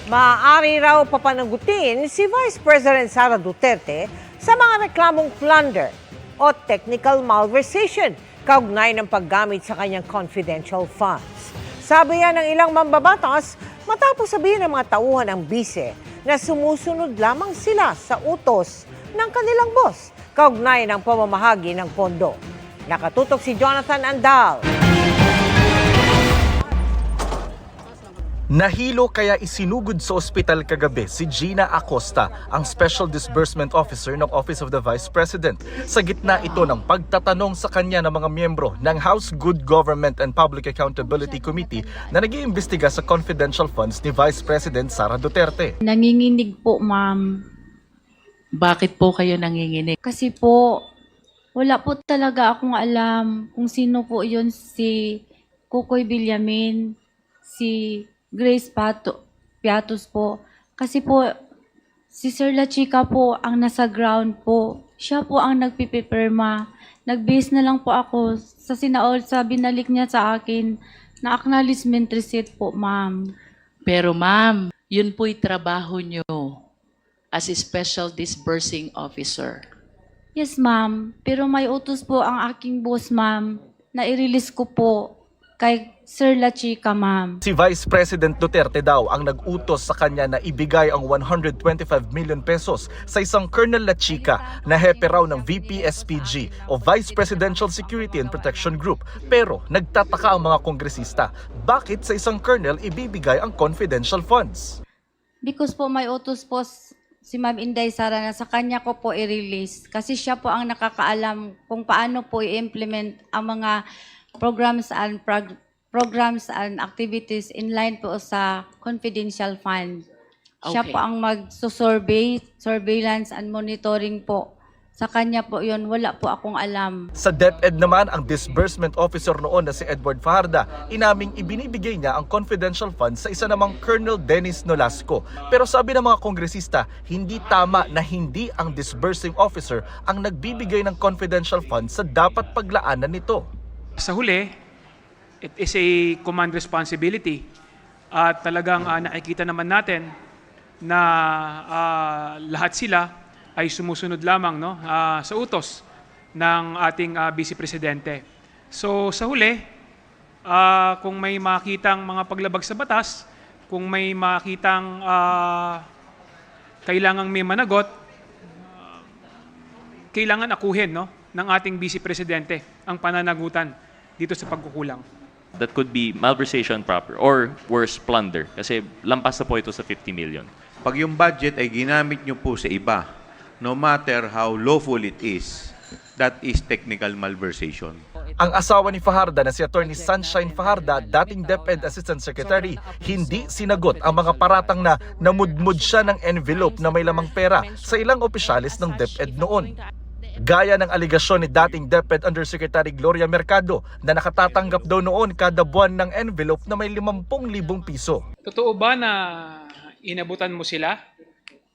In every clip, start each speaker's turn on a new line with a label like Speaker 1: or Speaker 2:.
Speaker 1: Maaari raw papanagutin si Vice President Sara Duterte sa mga reklamong plunder o technical malversation kaugnay ng paggamit sa kanyang confidential funds. Sabi yan ng ilang mambabatas matapos sabihin ng mga tauhan ng bise na sumusunod lamang sila sa utos ng kanilang boss kaugnay ng pamamahagi ng pondo. Nakatutok si Jonathan Andal.
Speaker 2: Nahilo kaya isinugod sa ospital kagabi si Gina Acosta, ang Special Disbursement Officer ng Office of the Vice President. Sa gitna ito ng pagtatanong sa kanya ng mga miyembro ng House Good Government and Public Accountability Committee na nag-iimbestiga sa confidential funds ni Vice President Sara Duterte.
Speaker 3: Nanginginig po, ma'am.
Speaker 4: Bakit po kayo nanginginig?
Speaker 3: Kasi po, wala po talaga akong alam kung sino po yun, si Kukoy Villamin, si Grace Piatos po. Kasi po, si Sir La Chica po ang nasa ground po. Siya po ang nagpipipirma. Nag-base na lang po ako sa binalik niya sa akin na acknowledgement receipt po, ma'am.
Speaker 4: Pero ma'am, yun po'y trabaho nyo as a Special Disbursing Officer.
Speaker 3: Yes, ma'am. Pero may utos po ang aking boss, ma'am, na i-release ko po kay Sir La Chica, ma'am.
Speaker 2: Si Vice President Duterte daw ang nag-utos sa kanya na ibigay ang 125 million pesos sa isang Colonel La Chica na hepe raw ng VP-SPG o Vice Presidential Security and Protection Group. Pero nagtataka ang mga kongresista, bakit sa isang colonel ibibigay ang confidential funds?
Speaker 3: Because po may utos po si Ma'am Inday Sara na sa kanya ko po i-release. Kasi siya po ang nakakaalam kung paano po i-implement ang mga programs and activities in line po sa confidential fund. Siya
Speaker 4: Okay.
Speaker 3: po ang surveillance and monitoring po. Sa kanya po yun, wala po akong alam.
Speaker 2: Sa DepEd naman, ang disbursement officer noon na si Edward Fajarda, inaming ibinibigay niya ang confidential funds sa isa namang Colonel Dennis Nolasco. Pero sabi ng mga kongresista, hindi tama na hindi ang disbursing officer ang nagbibigay ng confidential funds sa dapat paglaanan nito.
Speaker 5: Sa huli, it is a command responsibility at talagang nakikita naman natin na lahat sila ay sumusunod lamang sa utos ng ating Vice Presidente. So sa huli, kung may makitang mga paglabag sa batas, kung may makitang kailangang may managot, kailangan akuhin ng ating Vice Presidente ang pananagutan dito sa pagkukulang.
Speaker 6: That could be malversation proper or worse, plunder. Kasi lampas na po ito sa 50 million.
Speaker 7: Pag yung budget ay ginamit nyo po sa iba, no matter how lawful it is, that is technical malversation.
Speaker 2: Ang asawa ni Fajarda na si Attorney Sunshine Fajarda, dating DepEd Assistant Secretary, hindi sinagot ang mga paratang na namudmud siya ng envelope na may lamang pera sa ilang opisyalis ng DepEd noon. Gaya ng aligasyon ni dating DepEd Undersecretary Gloria Mercado na nakatatanggap daw noon kada buwan ng envelope na may 50,000 piso.
Speaker 5: Totoo ba na inabutan mo sila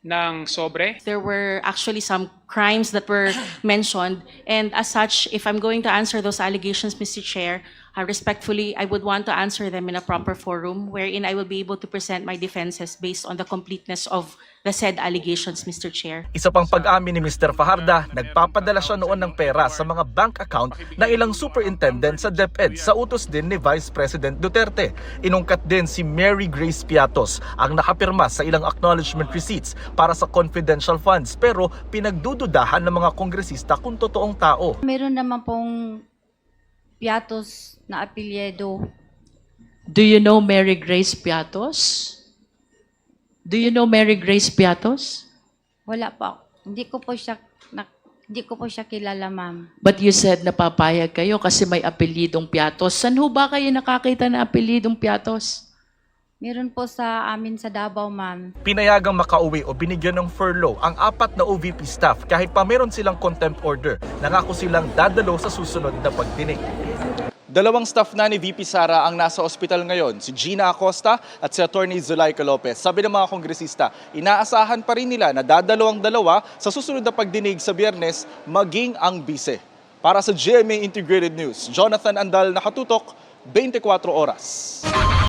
Speaker 5: ng sobre?
Speaker 8: There were actually some crimes that were mentioned, and as such, if I'm going to answer those allegations, Mr. Chair, respectfully, I would want to answer them in a proper forum wherein I will be able to present my defenses based on the completeness of the said allegations, Mr. Chair.
Speaker 2: Isa pang pag-amin ni Mr. Fajarda, nagpapadala siya noon ng pera sa mga bank account ng ilang superintendent sa DepEd sa utos din ni Vice President Duterte. Inungkat din si Mary Grace Piatos ang nakapirma sa ilang acknowledgement receipts para sa confidential funds, pero pinagdududahan ng mga kongresista kung totoong tao.
Speaker 3: Meron naman pong Piatos na apelyido.
Speaker 4: Do you know Mary Grace Piatos? Do you know Mary Grace Piatos?
Speaker 3: Wala po. Hindi ko po siya kilala, ma'am.
Speaker 4: But you said napapayag kayo kasi may apelidong Piatos. Saan ho ba kayo nakakita ng apelidong Piatos?
Speaker 3: Meron po sa amin sa Davao, ma'am.
Speaker 2: Pinayagang makauwi o binigyan ng furlough ang 4 na OVP staff kahit pa meron silang contempt order. Nangako silang dadalo sa susunod na pagdinig. Dalawang staff na ni VP Sara ang nasa ospital ngayon, si Gina Acosta at si Attorney Zulaika Lopez. Sabi ng mga kongresista, inaasahan pa rin nila na dadalo ang dalawa sa susunod na pagdinig sa Biyernes, maging ang bise. Para sa GMA Integrated News, Jonathan Andal, nakatutok, 24 oras.